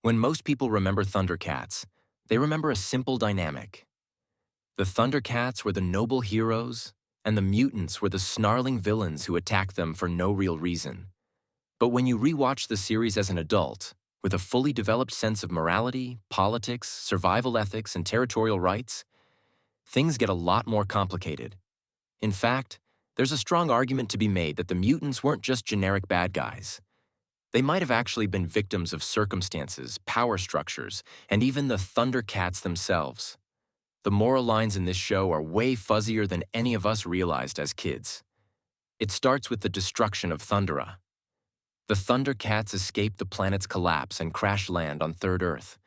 When most people remember Thundercats, they remember a simple dynamic. The Thundercats were the noble heroes, and the mutants were the snarling villains who attacked them for no real reason. But when you rewatch the series as an adult, with a fully developed sense of morality, politics, survival ethics, and territorial rights, things get a lot more complicated. In fact, there's a strong argument to be made that the mutants weren't just generic bad guys. They might have actually been victims of circumstances, power structures, and even the Thundercats themselves. The moral lines in this show are way fuzzier than any of us realized as kids. It starts with the destruction of Thundera. The Thundercats escape the planet's collapse and crash land on Third Earth,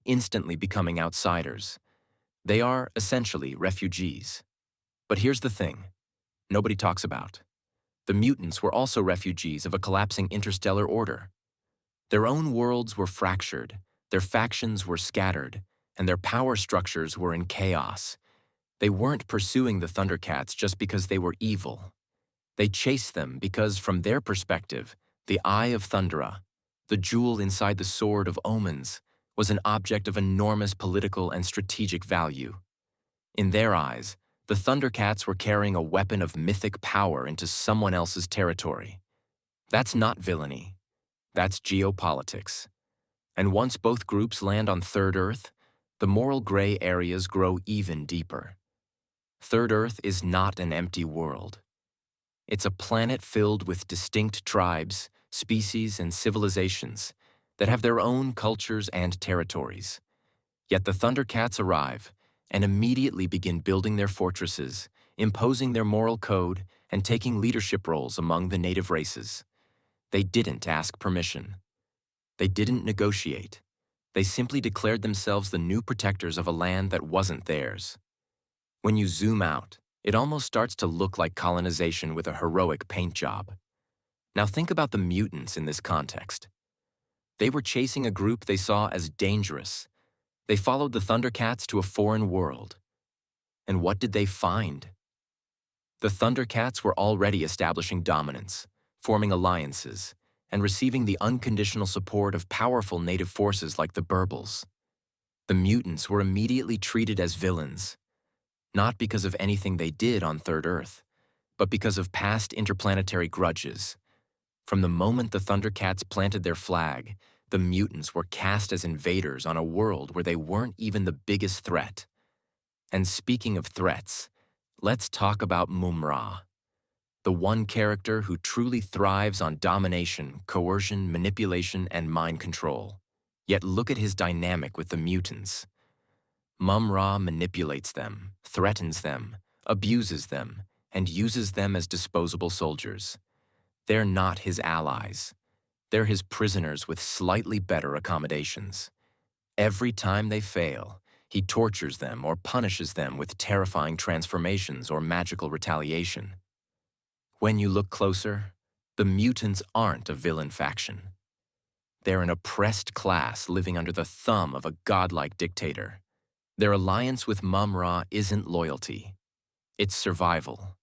instantly becoming outsiders. They are, essentially, refugees. But here's the thing nobody talks about. The mutants were also refugees of a collapsing interstellar order. Their own worlds were fractured, their factions were scattered, and their power structures were in chaos. They weren't pursuing the Thundercats just because they were evil. They chased them because, from their perspective, the Eye of Thundera, the jewel inside the Sword of Omens, was an object of enormous political and strategic value. In their eyes, the Thundercats were carrying a weapon of mythic power into someone else's territory. That's not villainy. That's geopolitics. And once both groups land on Third Earth, the moral gray areas grow even deeper. Third Earth is not an empty world. It's a planet filled with distinct tribes, species, and civilizations that have their own cultures and territories. Yet the Thundercats arrive and immediately begin building their fortresses, imposing their moral code, and taking leadership roles among the native races. They didn't ask permission. They didn't negotiate. They simply declared themselves the new protectors of a land that wasn't theirs. When you zoom out, it almost starts to look like colonization with a heroic paint job. Now think about the mutants in this context. They were chasing a group they saw as dangerous. They followed the Thundercats to a foreign world. And what did they find? The Thundercats were already establishing dominance, forming alliances, and receiving the unconditional support of powerful native forces like the Burbles. The mutants were immediately treated as villains, not because of anything they did on Third Earth, but because of past interplanetary grudges. From the moment the Thundercats planted their flag, the mutants were cast as invaders on a world where they weren't even the biggest threat. And speaking of threats, let's talk about Mumm-Ra, the one character who truly thrives on domination, coercion, manipulation, and mind control. Yet look at his dynamic with the mutants. Mumm-Ra manipulates them, threatens them, abuses them, and uses them as disposable soldiers. They're not his allies. They're his prisoners with slightly better accommodations. Every time they fail, he tortures them or punishes them with terrifying transformations or magical retaliation. When you look closer, the mutants aren't a villain faction. They're an oppressed class living under the thumb of a godlike dictator. Their alliance with Mumm-Ra isn't loyalty. It's survival.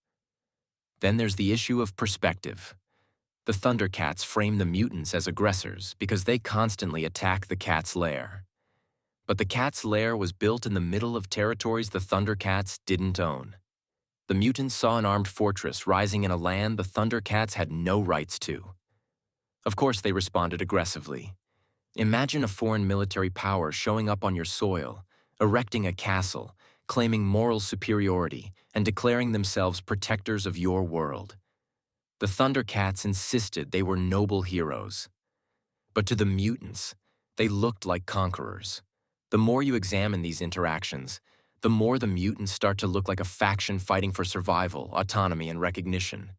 Then there's the issue of perspective. The Thundercats frame the mutants as aggressors because they constantly attack the cat's lair. But the cat's lair was built in the middle of territories the Thundercats didn't own. The mutants saw an armed fortress rising in a land the Thundercats had no rights to. Of course, they responded aggressively. Imagine a foreign military power showing up on your soil, erecting a castle, claiming moral superiority, and declaring themselves protectors of your world. The Thundercats insisted they were noble heroes. But to the mutants, they looked like conquerors. The more you examine these interactions, the more the mutants start to look like a faction fighting for survival, autonomy, and recognition.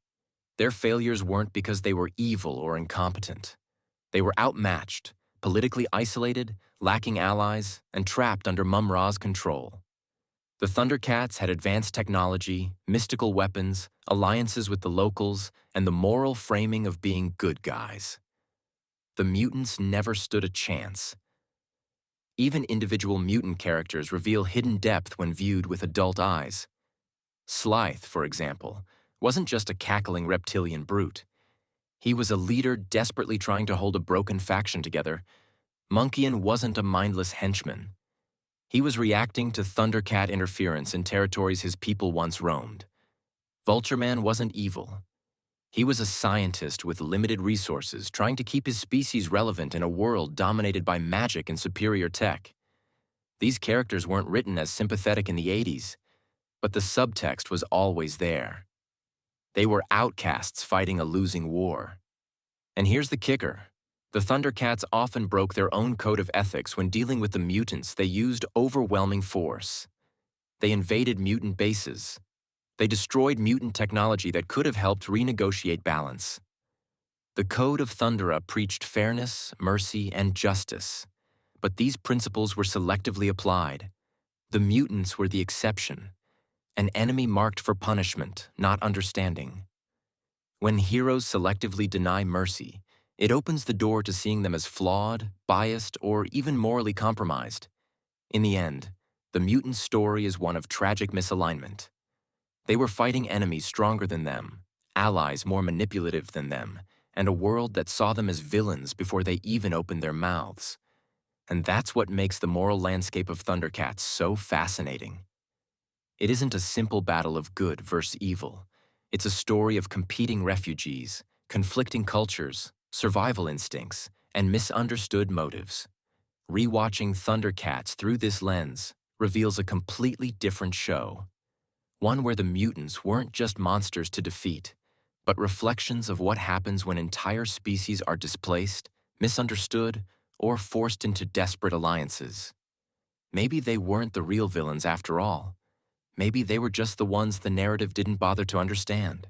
Their failures weren't because they were evil or incompetent. They were outmatched, politically isolated, lacking allies, and trapped under Mumm-Ra's control. The Thundercats had advanced technology, mystical weapons, alliances with the locals, and the moral framing of being good guys. The mutants never stood a chance. Even individual mutant characters reveal hidden depth when viewed with adult eyes. Slythe, for example, wasn't just a cackling reptilian brute. He was a leader desperately trying to hold a broken faction together. Monkey wasn't a mindless henchman. He was reacting to Thundercat interference in territories his people once roamed. Vulture wasn't evil. He was a scientist with limited resources trying to keep his species relevant in a world dominated by magic and superior tech. These characters weren't written as sympathetic in the 80s, but the subtext was always there. They were outcasts fighting a losing war. And here's the kicker. The Thundercats often broke their own code of ethics when dealing with the mutants. They used overwhelming force. They invaded mutant bases. They destroyed mutant technology that could have helped renegotiate balance. The Code of Thundera preached fairness, mercy, and justice, but these principles were selectively applied. The mutants were the exception, an enemy marked for punishment, not understanding. When heroes selectively deny mercy, it opens the door to seeing them as flawed, biased, or even morally compromised. In the end, the mutant story is one of tragic misalignment. They were fighting enemies stronger than them, allies more manipulative than them, and a world that saw them as villains before they even opened their mouths. And that's what makes the moral landscape of Thundercats so fascinating. It isn't a simple battle of good versus evil. It's a story of competing refugees, conflicting cultures, survival instincts, and misunderstood motives. Rewatching Thundercats through this lens reveals a completely different show. One where the mutants weren't just monsters to defeat, but reflections of what happens when entire species are displaced, misunderstood, or forced into desperate alliances. Maybe they weren't the real villains after all. Maybe they were just the ones the narrative didn't bother to understand.